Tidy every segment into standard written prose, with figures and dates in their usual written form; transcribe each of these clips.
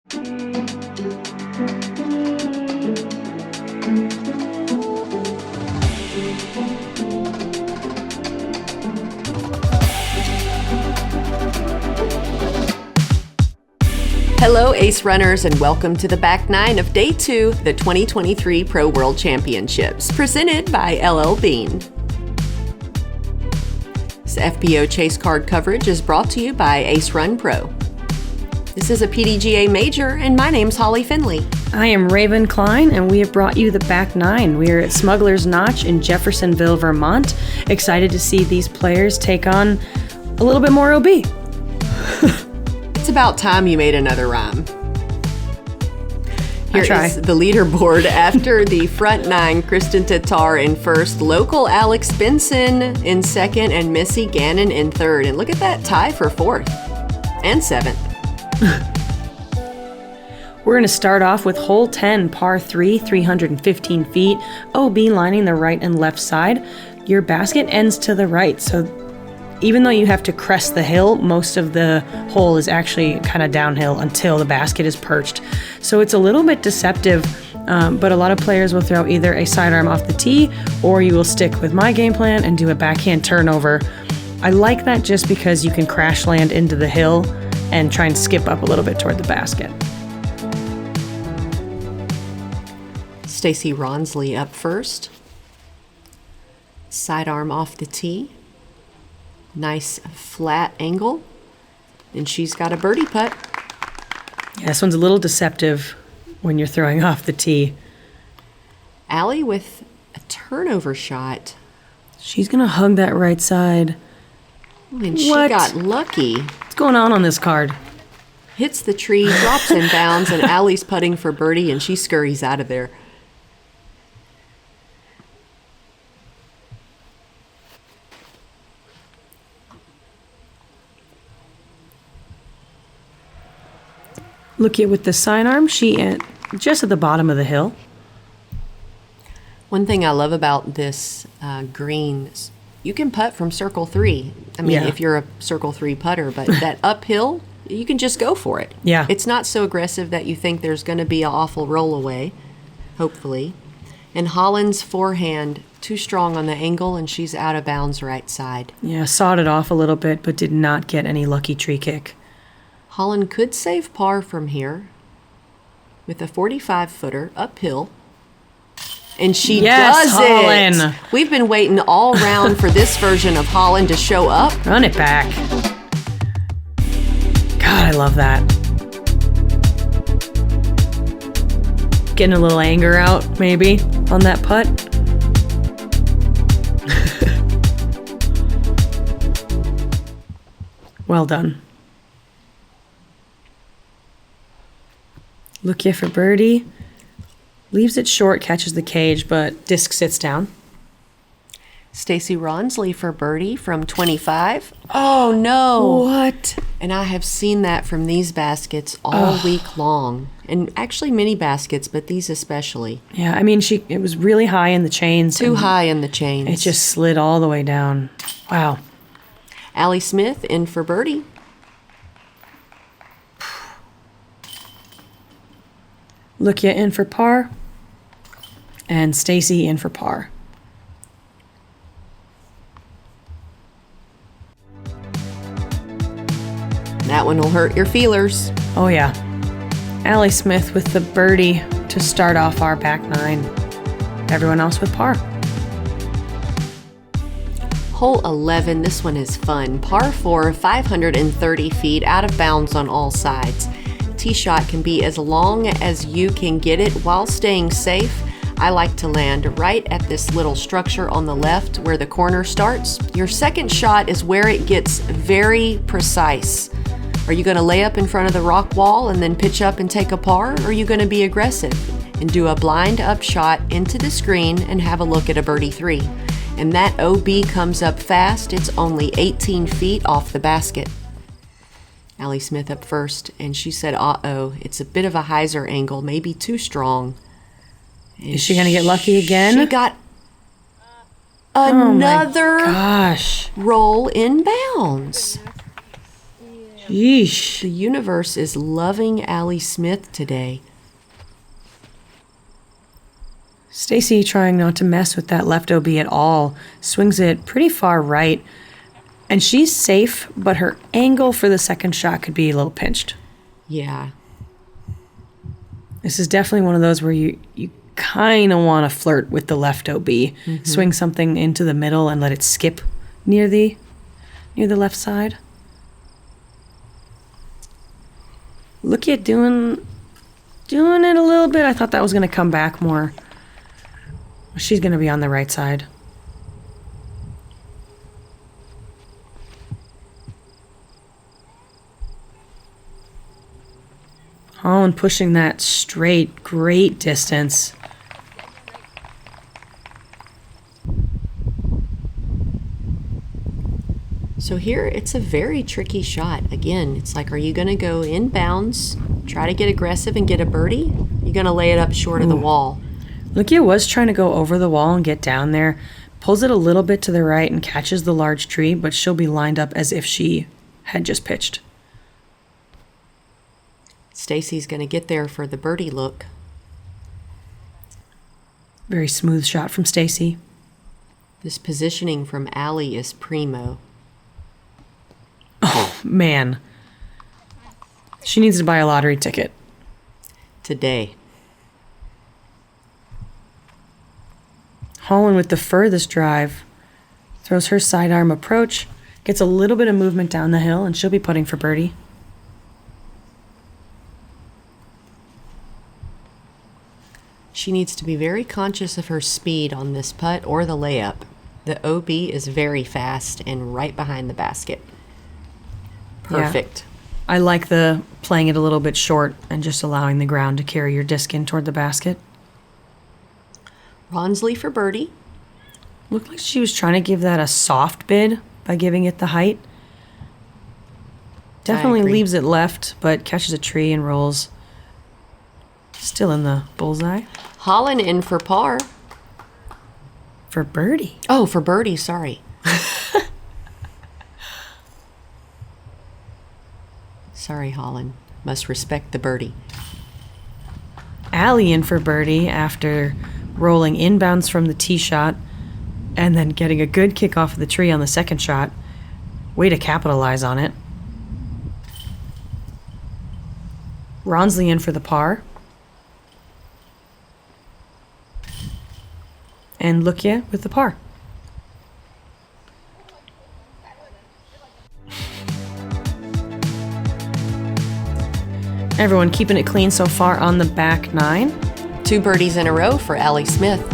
Hello, Ace Runners, and welcome to the back nine of Day 2, the 2023 Pro World Championships, presented by LL Bean. This FPO chase card coverage is brought to you by Ace Run Pro. This is a PDGA major, and my name's Holly Finley. I am Raven Klein, and we have brought you the back nine. We are at Smuggler's Notch in Jeffersonville, Vermont. Excited to see these players take on a little bit more OB. It's about time you made another rhyme. Here is the leaderboard after the front nine: Kristen Tatar in first, local Alex Benson in second, and Missy Gannon in third. And look at that tie for fourth and seventh. We're going to start off with hole 10, par 3, 315 feet, OB lining the right and left side. Your basket ends to the right, so even though you have to crest the hill, most of the hole is actually kind of downhill until the basket is perched. So it's a little bit deceptive, but a lot of players will throw either a sidearm off the tee, or you will stick with my game plan and do a backhand turnover. I like that just because you can crash land into the hill and try and skip up a little bit toward the basket. Stacie Rawnsley up first. Sidearm off the tee. Nice flat angle, and she's got a birdie putt. Yeah, this one's a little deceptive when you're throwing off the tee. Allie with a turnover shot. She's gonna hug that right side. And she got lucky. What's going on this card? Hits the tree, drops in bounds, and Allie's putting for birdie, and she scurries out of there. Lykke with the sidearm, she just at the bottom of the hill. One thing I love about this green, you can putt from circle 3. I mean, if you're a circle 3 putter, but that uphill, you can just go for it. Yeah. It's not so aggressive that you think there's going to be an awful roll away, hopefully. And Holyn's forehand, too strong on the angle, and she's out of bounds right side. Yeah, sawed it off a little bit, but did not get any lucky tree kick. Holyn could save par from here with a 45-footer uphill. And she does Holyn. it. We've been waiting all round for this version of Holyn to show up. Run it back. God, I love that. Getting a little anger out, maybe, on that putt. Well done. Lykke for birdie. Leaves it short, catches the cage, but disc sits down. Stacie Rawnsley for birdie from 25. Oh, no. What? And I have seen that from these baskets all week long. And actually many baskets, but these especially. Yeah, I mean, it was really high in the chains. Too high in the chains. It just slid all the way down. Wow. Allie Smith in for birdie. Lykke in for par, and Stacie in for par. That one will hurt your feelers. Oh yeah. Allie Smith with the birdie to start off our back nine. Everyone else with par. Hole 11, this one is fun. Par 4, 530 feet, out of bounds on all sides. Tee shot can be as long as you can get it while staying safe. I like to land right at this little structure on the left where the corner starts. Your second shot is where it gets very precise. Are you going to lay up in front of the rock wall and then pitch up and take a par, or are you going to be aggressive and do a blind up shot into the screen and have a look at a birdie 3? And that OB comes up fast. It's only 18 feet off the basket. Allie Smith up first, and she said, uh-oh, it's a bit of a hyzer angle, maybe too strong. And is she going to get lucky again? She got another gosh. roll in bounds. Yeesh. The universe is loving Allie Smith today. Stacie, trying not to mess with that left OB at all, swings it pretty far right. And she's safe, but her angle for the second shot could be a little pinched. Yeah. This is definitely one of those where you kind of want to flirt with the left OB. Mm-hmm. Swing something into the middle and let it skip near the left side. Look at doing it a little bit. I thought that was going to come back more. She's going to be on the right side. Holyn pushing that straight, great distance. So here, it's a very tricky shot. Again, it's like, are you going to go inbounds, try to get aggressive and get a birdie? You're going to lay it up short of the wall. Lykke was trying to go over the wall and get down there. Pulls it a little bit to the right and catches the large tree, but she'll be lined up as if she had just pitched. Stacie's going to get there for the birdie look. Very smooth shot from Stacie. This positioning from Allie is primo. Oh, man. She needs to buy a lottery ticket. Today. Holyn with the furthest drive. Throws her sidearm approach. Gets a little bit of movement down the hill, and she'll be putting for birdie. She needs to be very conscious of her speed on this putt or the layup. The OB is very fast and right behind the basket. Perfect. Yeah. I like the playing it a little bit short and just allowing the ground to carry your disc in toward the basket. Rawnsley for birdie. Looked like she was trying to give that a soft bid by giving it the height. Definitely leaves it left, but catches a tree and rolls. Still in the bullseye. Holyn in for par. For birdie. Oh, for birdie, sorry. Sorry, Holyn. Must respect the birdie. Allie in for birdie after rolling inbounds from the tee shot and then getting a good kick off of the tree on the second shot. Way to capitalize on it. Rawnsley in for the par. And Lykke with the par. Everyone keeping it clean so far on the back nine. 2 birdies in a row for Allie Smith.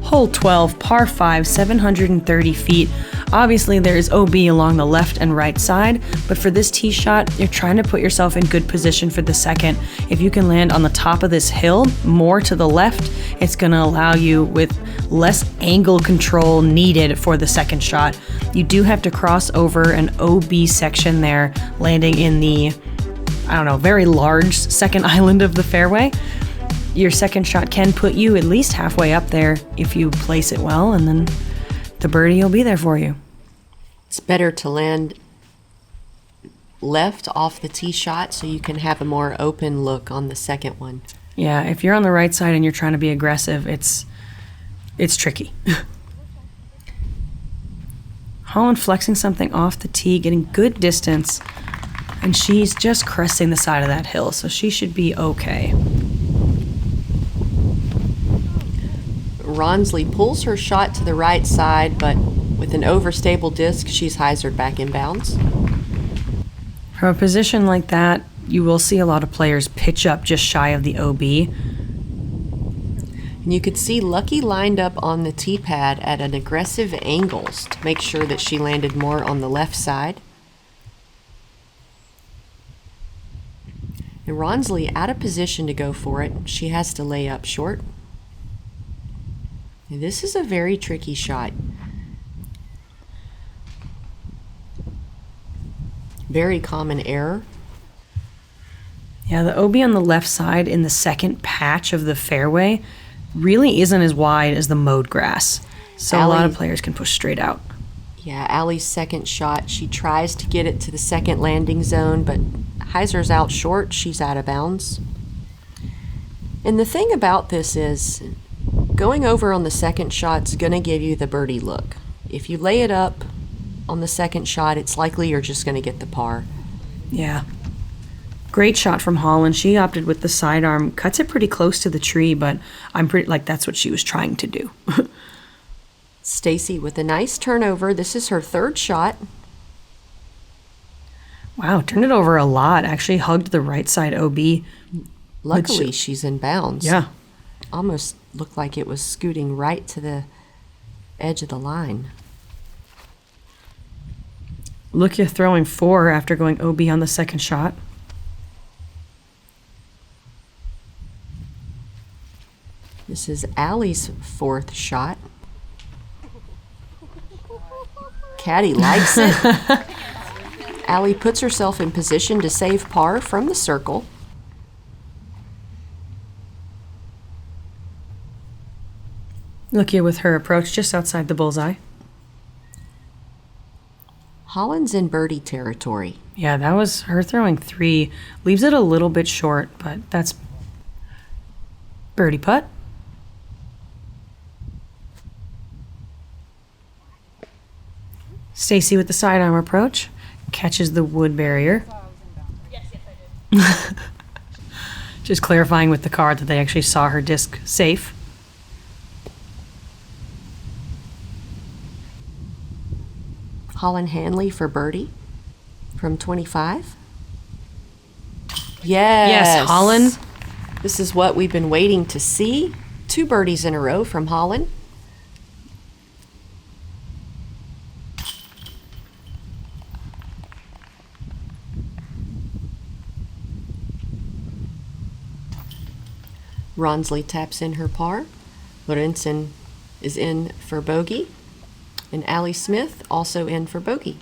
Hole 12, par 5, 730 feet. Obviously, there is OB along the left and right side, but for this tee shot, you're trying to put yourself in good position for the second. If you can land on the top of this hill, more to the left, it's going to allow you with less angle control needed for the second shot. You do have to cross over an OB section there, landing in the, very large second island of the fairway. Your second shot can put you at least halfway up there if you place it well, and then the birdie will be there for you. It's better to land left off the tee shot so you can have a more open look on the second one. Yeah, if you're on the right side and you're trying to be aggressive, it's tricky. Holyn flexing something off the tee, getting good distance, and she's just cresting the side of that hill, so she should be okay. Rawnsley pulls her shot to the right side, but with an overstable disc, she's hyzered back in bounds. From a position like that, you will see a lot of players pitch up just shy of the OB. And you could see Lykke lined up on the tee pad at an aggressive angles to make sure that she landed more on the left side. And Rawnsley out of position to go for it. She has to lay up short. And this is a very tricky shot. Very common error. Yeah, the OB on the left side in the second patch of the fairway really isn't as wide as the mowed grass. So a lot of players can push straight out. Yeah, Allie's second shot, she tries to get it to the second landing zone, but Heiser's out short. She's out of bounds. And the thing about this is, going over on the second shot's going to give you the birdie look. If you lay it up on the second shot, it's likely you're just going to get the par. Yeah. Great shot from Holyn. She opted with the sidearm. Cuts it pretty close to the tree, but I'm pretty like that's what she was trying to do. Stacie with a nice turnover. This is her third shot. Wow, turned it over a lot. Actually hugged the right side OB. Luckily, she's in bounds. Yeah. Almost looked like it was scooting right to the edge of the line. Lykke throwing 4 after going OB on the second shot. This is Allie's fourth shot. Caddy likes it. Allie puts herself in position to save par from the circle. Lykke with her approach just outside the bullseye. Holyn's in birdie territory. Yeah, that was her throwing 3. Leaves it a little bit short, but that's birdie putt. Stacie with the sidearm approach. Catches the wood barrier. Yes, I did. Just clarifying with the card that they actually saw her disc safe. Holyn Handley for birdie from 25. Yes. Yes, Holyn. This is what we've been waiting to see. 2 birdies in a row from Holyn. Rawnsley taps in her par. Lorentzen is in for bogey. And Allie Smith also in for bogey.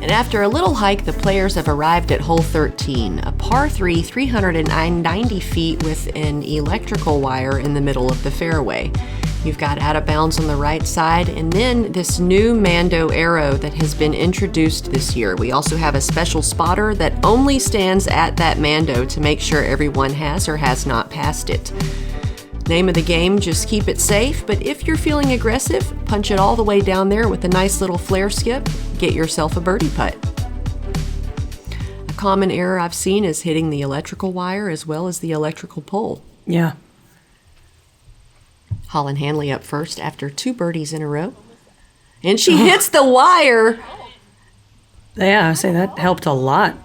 And after a little hike, the players have arrived at hole 13, a par 3, 390 feet with an electrical wire in the middle of the fairway. You've got out of bounds on the right side, and then this new Mando arrow that has been introduced this year. We also have a special spotter that only stands at that Mando to make sure everyone has or has not passed it. Name of the game, just keep it safe, but if you're feeling aggressive, punch it all the way down there with a nice little flare skip, get yourself a birdie putt. A common error I've seen is hitting the electrical wire as well as the electrical pole. Yeah. Holyn Handley up first after 2 birdies in a row. And she hits the wire. Yeah, I say that helped a lot.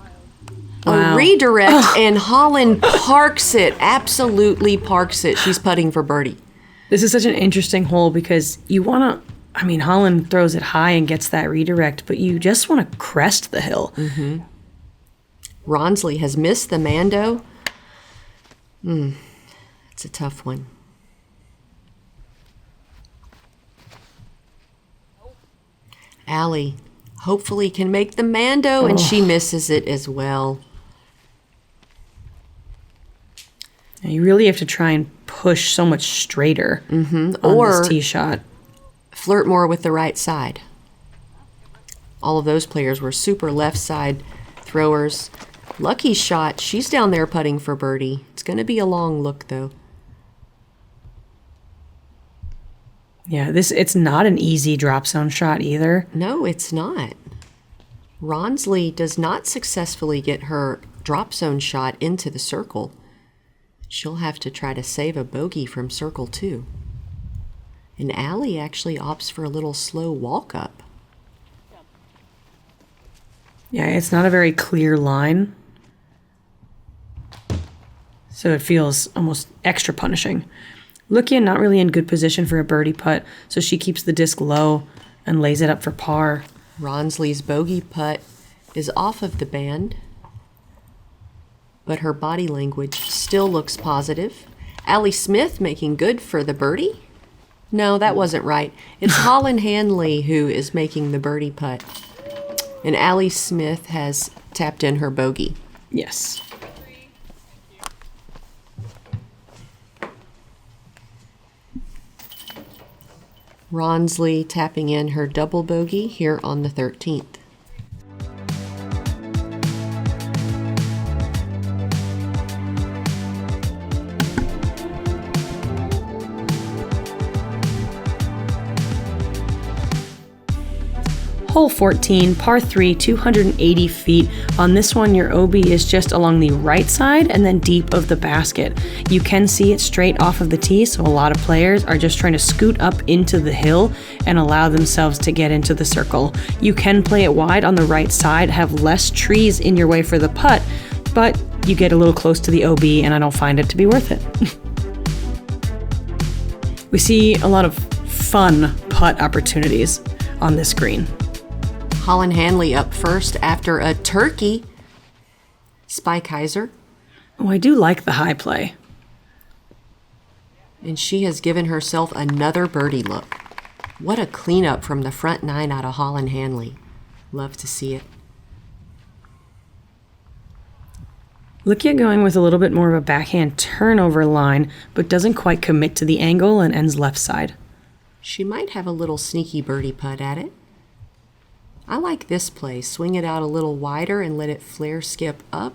Wow. A redirect, and Holyn parks it, absolutely parks it. She's putting for birdie. This is such an interesting hole because you want to, I mean, Holyn throws it high and gets that redirect, but you just want to crest the hill. Mm-hmm. Rawnsley has missed the Mando. It's a tough one. Allie hopefully can make the Mando, and she misses it as well. And you really have to try and push so much straighter on Or this tee shot. flirt more with the right side. All of those players were super left side throwers. Lucky's shot, she's down there putting for birdie. It's going to be a long look, though. Yeah, it's not an easy drop zone shot either. No, it's not. Rawnsley does not successfully get her drop zone shot into the circle. She'll have to try to save a bogey from circle 2. And Allie actually opts for a little slow walk up. Yeah, it's not a very clear line. So it feels almost extra punishing. Lykke not really in good position for a birdie putt, so she keeps the disc low and lays it up for par. Rawnsley's bogey putt is off of the band, but her body language still looks positive. Allie Smith making good for the birdie? No, that wasn't right. It's Holyn Handley who is making the birdie putt. And Allie Smith has tapped in her bogey. Yes. Rawnsley tapping in her double bogey here on the 13th. Hole 14, par 3, 280 feet. On this one, your OB is just along the right side and then deep of the basket. You can see it straight off of the tee, so a lot of players are just trying to scoot up into the hill and allow themselves to get into the circle. You can play it wide on the right side, have less trees in your way for the putt, but you get a little close to the OB and I don't find it to be worth it. We see a lot of fun putt opportunities on this green. Holyn Handley up first after a turkey. Spikeiser. Oh, I do like the high play. And she has given herself another birdie look. What a cleanup from the front nine out of Holyn Handley. Love to see it. Lykke going with a little bit more of a backhand turnover line, but doesn't quite commit to the angle and ends left side. She might have a little sneaky birdie putt at it. I like this play. Swing it out a little wider and let it flare skip up.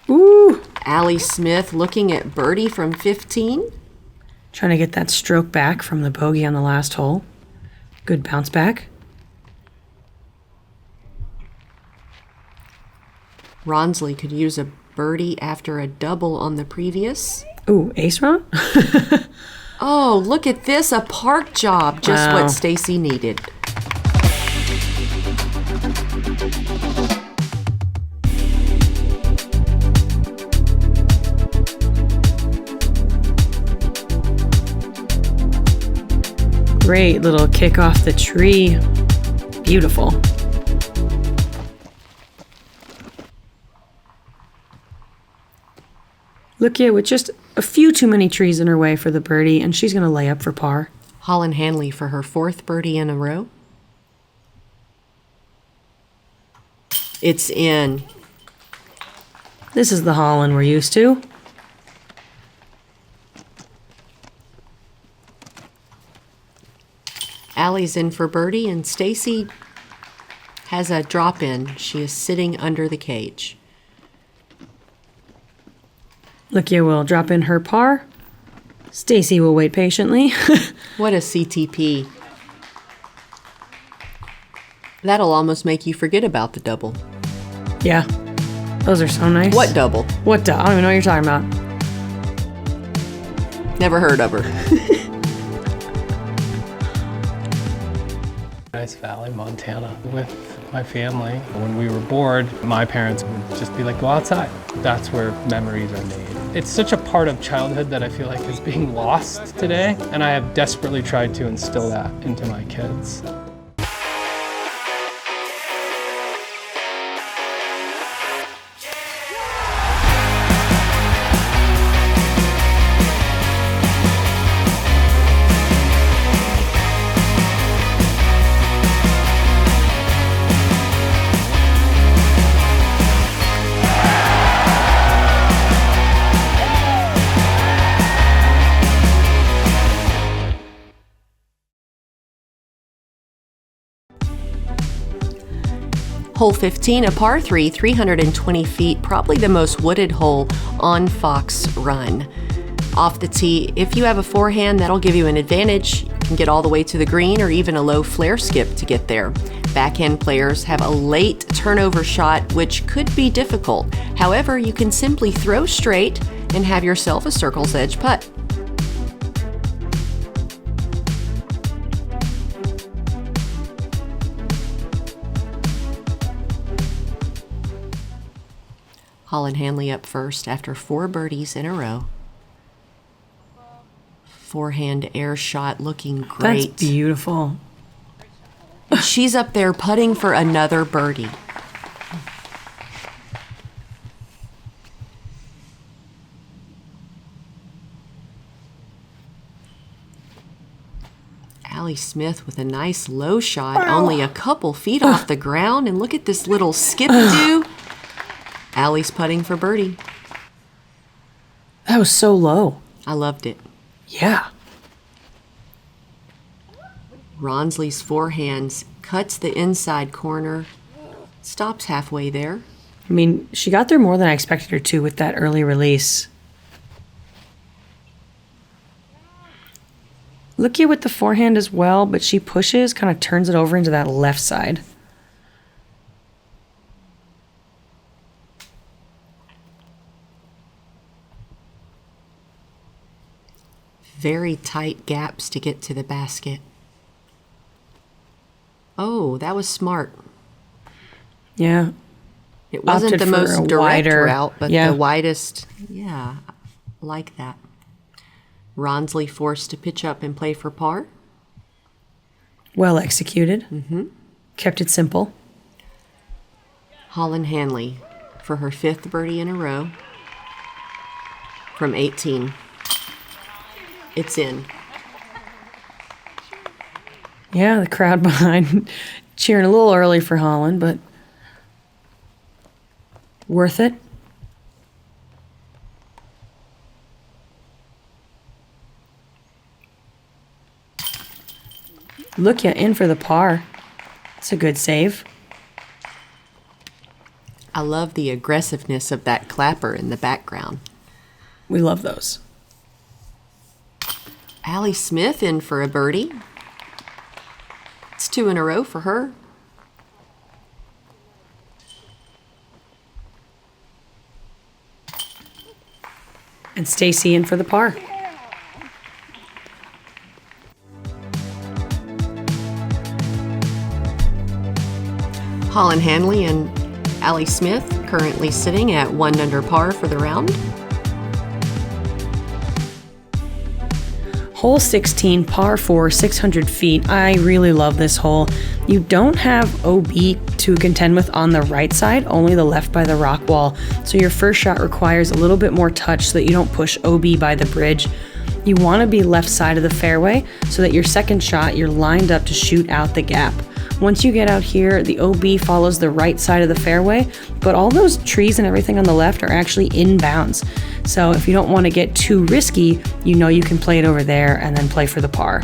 Ooh! Allie Smith looking at birdie from 15. Trying to get that stroke back from the bogey on the last hole. Good bounce back. Rawnsley could use a birdie after a double on the previous. Ooh, ace round? Oh, look at this. A park job. Just Wow. what Stacie needed. Great little kick off the tree. Beautiful. Lykke with just a few too many trees in her way for the birdie, and she's going to lay up for par. Holyn Handley for her fourth birdie in a row. It's in. This is the Holyn we're used to. Allie's in for birdie, and Stacie has a drop in. She is sitting under the cage. Lykke will drop in her par. Stacie will wait patiently. What a CTP. That'll almost make you forget about the double. Yeah, those are so nice. What double? What? I don't even know what you're talking about. Never heard of her. Nice Valley, Montana, with my family. When we were bored, my parents would just be like, go outside. That's where memories are made. It's such a part of childhood that I feel like is being lost today, and I have desperately tried to instill that into my kids. Hole 15, a par 3, 320 feet, probably the most wooded hole on Fox Run. Off the tee, if you have a forehand, that'll give you an advantage. You can get all the way to the green or even a low flare skip to get there. Backhand players have a late turnover shot, which could be difficult. However, you can simply throw straight and have yourself a circle's edge putt. Holyn Handley up first after 4 birdies in a row. Forehand air shot looking great. That's beautiful. She's up there putting for another birdie. Allie Smith with a nice low shot, only a couple feet off the ground. And look at this little skip-do. Allie's putting for birdie. That was so low. I loved it. Yeah. Rawnsley's forehand cuts the inside corner, stops halfway there. I mean, she got there more than I expected her to with that early release. Lykke with the forehand as well, but she pushes, kind of turns it over into that left side. Very tight gaps to get to the basket. Oh, that was smart. Yeah. It wasn't Opted the for most a direct wider route, but yeah. the widest. Yeah, like that. Rawnsley forced to pitch up and play for par. Well executed. Kept it simple. Holyn Handley for her 5th birdie in a row from 18. It's in. Yeah, the crowd behind cheering a little early for Holyn, but worth it. Lykke in for the par. It's a good save. I love the aggressiveness of that clapper in the background. We love those. Allie Smith in for a birdie. It's 2 in a row for her. And Stacie in for the par. Holyn Handley and Allie Smith currently sitting at 1 under par for the round. Hole 16, par 4, 600 feet. I really love this hole. You don't have OB to contend with on the right side, only the left by the rock wall. So your first shot requires a little bit more touch so that you don't push OB by the bridge. You want to be left side of the fairway so that your second shot, you're lined up to shoot out the gap. Once you get out here, the OB follows the right side of the fairway, but all those trees and everything on the left are actually in bounds. So if you don't want to get too risky, you know you can play it over there and then play for the par.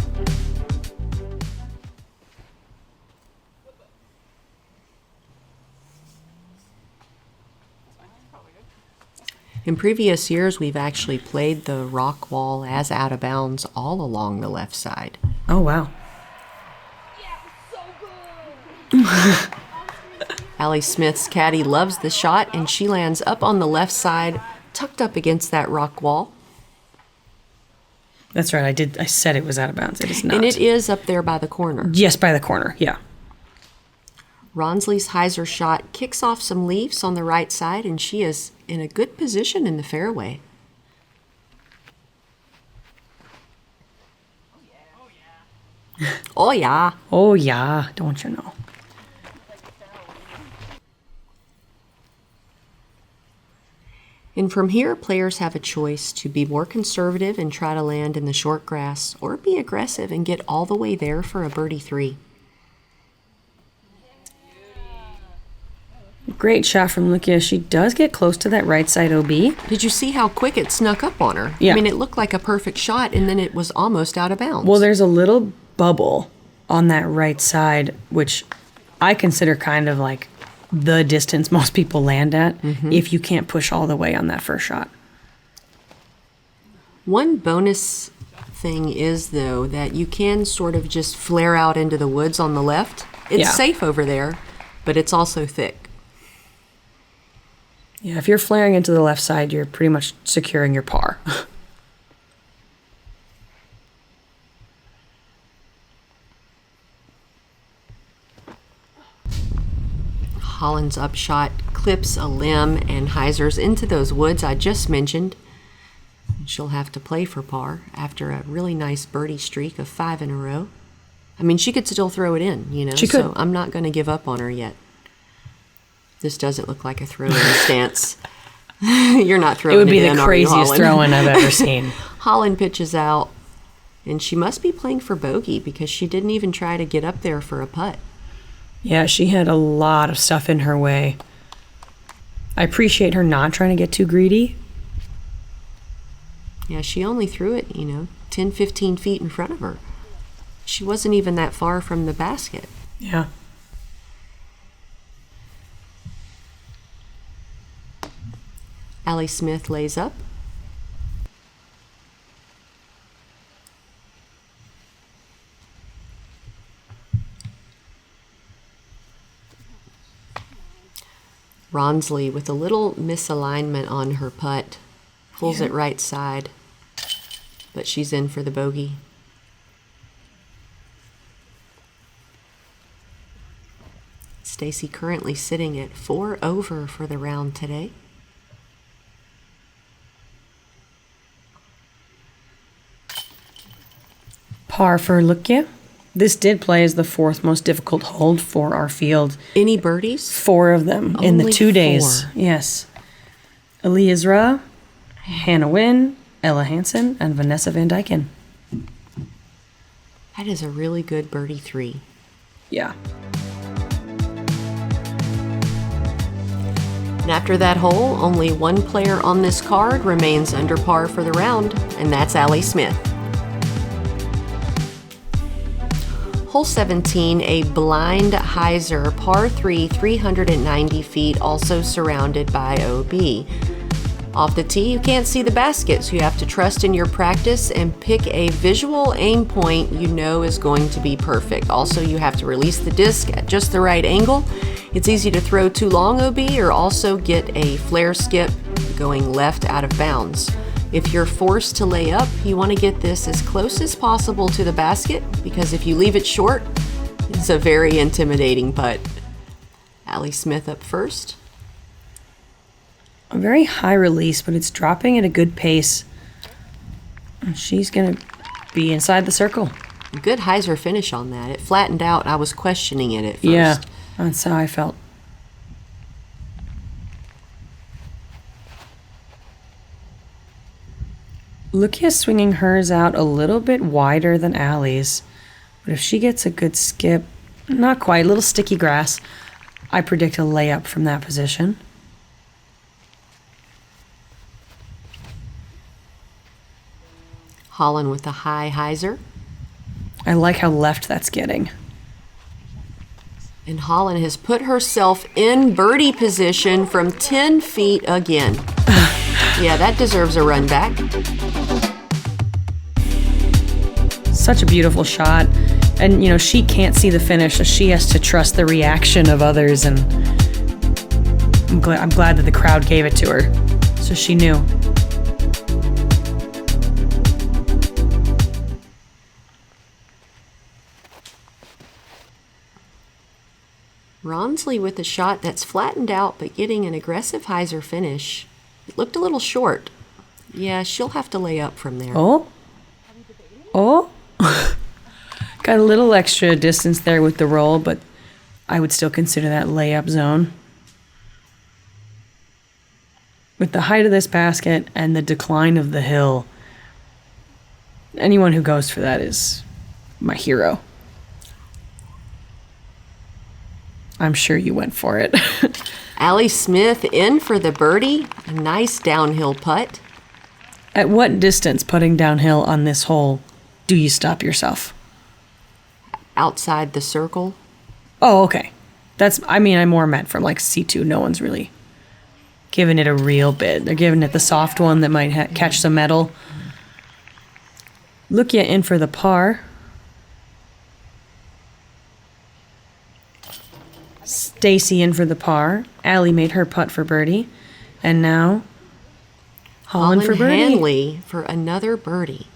In previous years, we've actually played the rock wall as out of bounds all along the left side. Oh, wow. Allie Smith's caddy loves the shot, and she lands up on the left side, tucked up against that rock wall. That's right. I said it was out of bounds. It is not. And it is up there by the corner. Yes, by the corner. Yeah. Rawnsley's hyzer shot kicks off some leaves on the right side, and she is in a good position in the fairway. Oh, yeah. Oh, yeah. Don't you know? And from here, players have a choice to be more conservative and try to land in the short grass, or be aggressive and get all the way there for a birdie 3. Great shot from Lykke. She does get close to that right side OB. Did you see how quick it snuck up on her? Yeah. I mean, it looked like a perfect shot, and then it was almost out of bounds. Well, there's a little bubble on that right side, which I consider kind of like the distance most people land at if you can't push all the way on that first shot. One bonus thing is, though, that you can sort of just flare out into the woods on the left. It's Yeah. safe over there, but it's also thick. Yeah, if you're flaring into the left side, you're pretty much securing your par. Holyn's upshot clips a limb and hyzers into those woods I just mentioned. She'll have to play for par after a really nice birdie streak of 5 in a row. I mean, she could still throw it in, you know, She could. so I'm not going to give up on her yet. This doesn't look like a throw-in stance. You're not throwing It would be in, the are you, craziest Holyn? throw-in I've ever seen. Holyn pitches out, and she must be playing for bogey because she didn't even try to get up there for a putt. Yeah, she had a lot of stuff in her way. I appreciate her not trying to get too greedy. Yeah, she only threw it, 10, 15 feet in front of her. She wasn't even that far from the basket. Yeah. Allie Smith lays up. Rawnsley, with a little misalignment on her putt, pulls it right side, but she's in for the bogey. Stacie currently sitting at 4 over for the round today. Par for Lykke. This did play as the 4th most difficult hold for our field. Any birdies? 4 of them in the Only 2 days. 4. Yes. Eliasra, Hannah Wynn, Ella Hansen, and Vanessa Van Dyken. That is a really good birdie 3. Yeah. And after that hole, only one player on this card remains under par for the round, and that's Allie Smith. Hole 17, a blind hyzer, par 3, 390 feet, also surrounded by OB. Off the tee, you can't see the basket, so you have to trust in your practice and pick a visual aim point you know is going to be perfect. Also, you have to release the disc at just the right angle. It's easy to throw too long OB or also get a flare skip going left out of bounds. If you're forced to lay up, you want to get this as close as possible to the basket because if you leave it short, it's a very intimidating putt. Allie Smith up first. A very high release, but it's dropping at a good pace. And she's going to be inside the circle. Good hyzer finish on that. It flattened out. I was questioning it at first. Yeah, that's how I felt. Lykke is swinging hers out a little bit wider than Allie's, but if she gets a good skip, not quite, a little sticky grass, I predict a layup from that position. Holyn with the high hyzer. I like how left that's getting. And Holyn has put herself in birdie position from 10 feet again. Yeah, that deserves a run back. Such a beautiful shot. And, she can't see the finish, so she has to trust the reaction of others. And I'm glad that the crowd gave it to her, so she knew. Rawnsley with a shot that's flattened out but getting an aggressive hyzer finish. It looked a little short. Yeah, she'll have to lay up from there. Oh. Got a little extra distance there with the roll, but I would still consider that layup zone. With the height of this basket and the decline of the hill, anyone who goes for that is my hero. I'm sure you went for it. Allie Smith in for the birdie. A nice downhill putt. At what distance putting downhill on this hole do you stop yourself? Outside the circle. Oh, okay. I more meant from like C2. No one's really giving it a real bid. They're giving it the soft one that might catch some metal. Lykke in for the par. Stacie in for the par. Allie made her putt for birdie. And now Holyn for birdie. Handley for another birdie.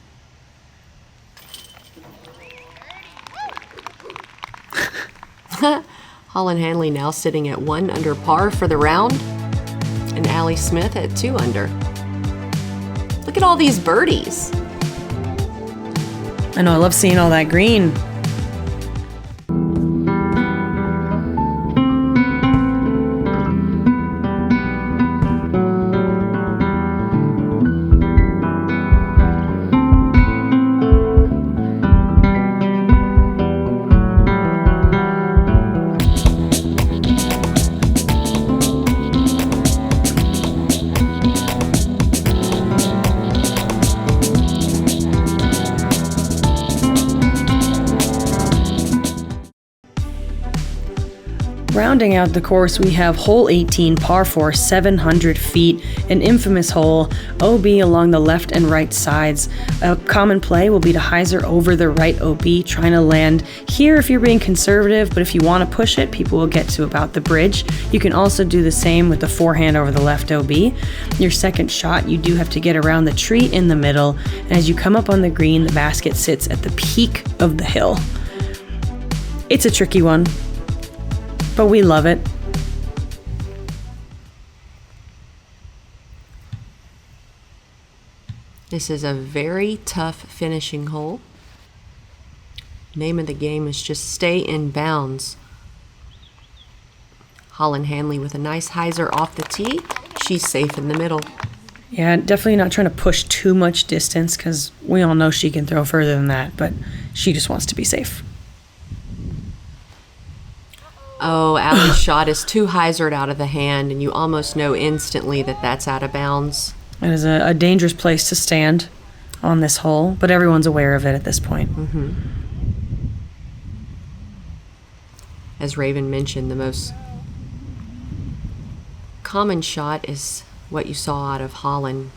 Holyn Handley now sitting at 1 under par for the round, and Allie Smith at 2 under. Look at all these birdies. I know, I love seeing all that green. Rounding out the course, we have hole 18, par 4, 700 feet, an infamous hole, OB along the left and right sides. A common play will be to hyzer over the right OB, trying to land here if you're being conservative, but if you want to push it, people will get to about the bridge. You can also do the same with the forehand over the left OB. Your second shot, you do have to get around the tree in the middle, and as you come up on the green, the basket sits at the peak of the hill. It's a tricky one, but we love it. This is a very tough finishing hole. Name of the game is just stay in bounds. Holyn Handley with a nice hyzer off the tee. She's safe in the middle. Yeah, definitely not trying to push too much distance because we all know she can throw further than that, but she just wants to be safe. Oh, Allie's shot is too hyzered out of the hand, and you almost know instantly that that's out of bounds. It is a dangerous place to stand on this hole, but everyone's aware of it at this point. Mm-hmm. As Raven mentioned, the most common shot is what you saw out of Holyn.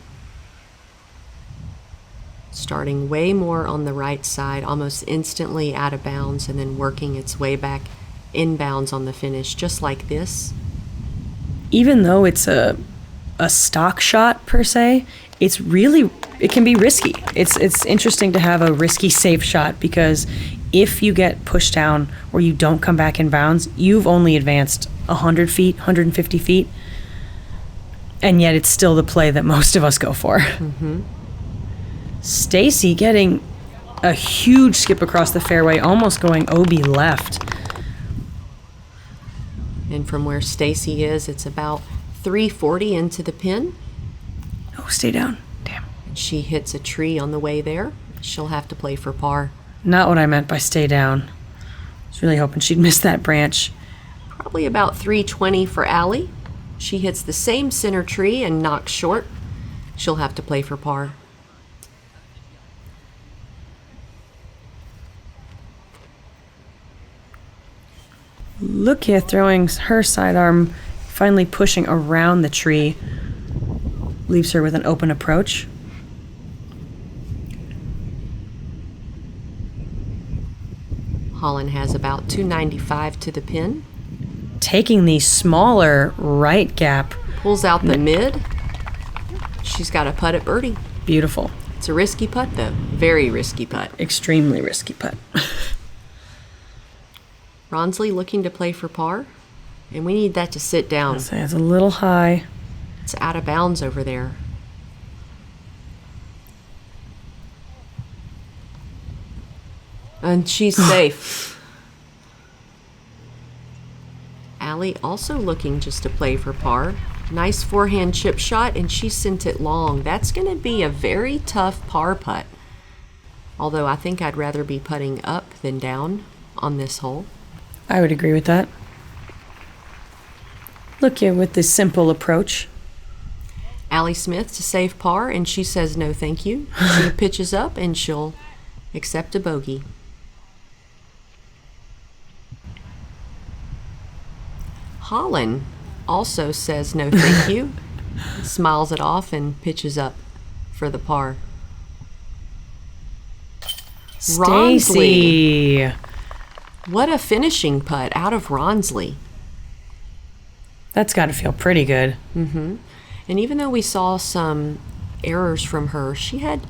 Starting way more on the right side, almost instantly out of bounds, and then working its way back inbounds on the finish, just like this. Even though it's a stock shot per se, it can be risky. It's interesting to have a risky safe shot because if you get pushed down or you don't come back in bounds, you've only advanced 100 feet, 150 feet, and yet it's still the play that most of us go for. Mm-hmm. Stacie getting a huge skip across the fairway, almost going OB left. And from where Stacie is, it's about 340 into the pin. Oh, stay down. Damn. She hits a tree on the way there. She'll have to play for par. Not what I meant by stay down. I was really hoping she'd miss that branch. Probably about 320 for Allie. She hits the same center tree and knocks short. She'll have to play for par. Lykke throwing her sidearm, finally pushing around the tree, leaves her with an open approach. Holyn has about 295 to the pin. Taking the smaller right gap. Pulls out the mid. She's got a putt at birdie. Beautiful. It's a risky putt, though. Very risky putt. Extremely risky putt. Rawnsley looking to play for par, and we need that to sit down. I'll say it's a little high. It's out of bounds over there. And she's safe. Allie also looking just to play for par. Nice forehand chip shot, and she sent it long. That's going to be a very tough par putt. Although I think I'd rather be putting up than down on this hole. I would agree with that. Lykke with this simple approach. Allie Smith to save par, and she says no thank you. She pitches up, and she'll accept a bogey. Holyn also says no thank you, smiles it off, and pitches up for the par. Stacie. What a finishing putt out of Rawnsley. That's got to feel pretty good. Mm-hmm. And even though we saw some errors from her, she had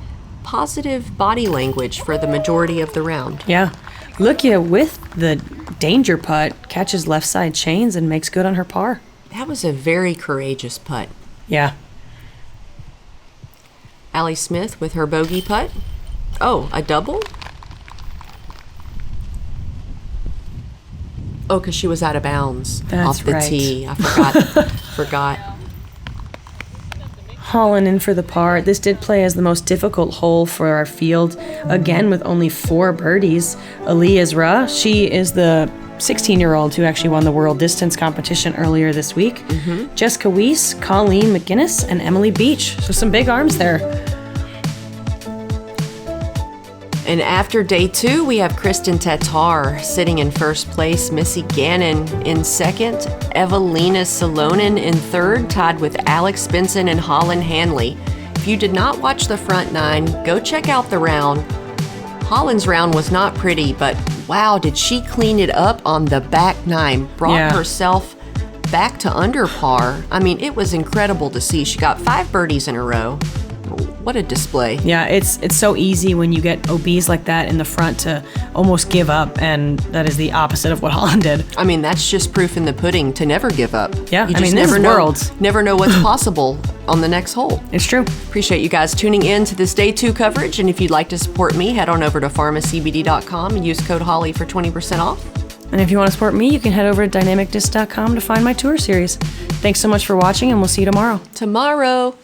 positive body language for the majority of the round. Yeah. Lykke with the danger putt catches left side chains and makes good on her par. That was a very courageous putt. Yeah. Allie Smith with her bogey putt. Oh, a double? Oh, because she was out of bounds That's off the right. tee. I forgot. Holyn in for the par. This did play as the most difficult hole for our field. Again, with only 4 birdies. Ali Ezra, she is the 16-year-old who actually won the world distance competition earlier this week. Jessica Weiss, Colleen McGinnis, and Emily Beach. So some big arms there. And after day 2, we have Kristen Tatar sitting in first place, Missy Gannon in second, Evelina Salonen in third, tied with Alex Benson and Holyn Handley. If you did not watch the front 9, go check out the round. Holyn's round was not pretty, but wow, did she clean it up on the back 9. Brought herself back to under par. I mean, it was incredible to see. She got 5 birdies in a row. What a display. Yeah, it's so easy when you get OBs like that in the front to almost give up, and that is the opposite of what Holyn did. I mean, that's just proof in the pudding to never give up. Yeah, you I mean, this is worlds. Never know what's possible on the next hole. It's true. Appreciate you guys tuning in to this day 2 coverage, and if you'd like to support me, head on over to pharmacbd.com and use code HOLLY for 20% off. And if you want to support me, you can head over to dynamicdisc.com to find my tour series. Thanks so much for watching, and we'll see you tomorrow. Tomorrow.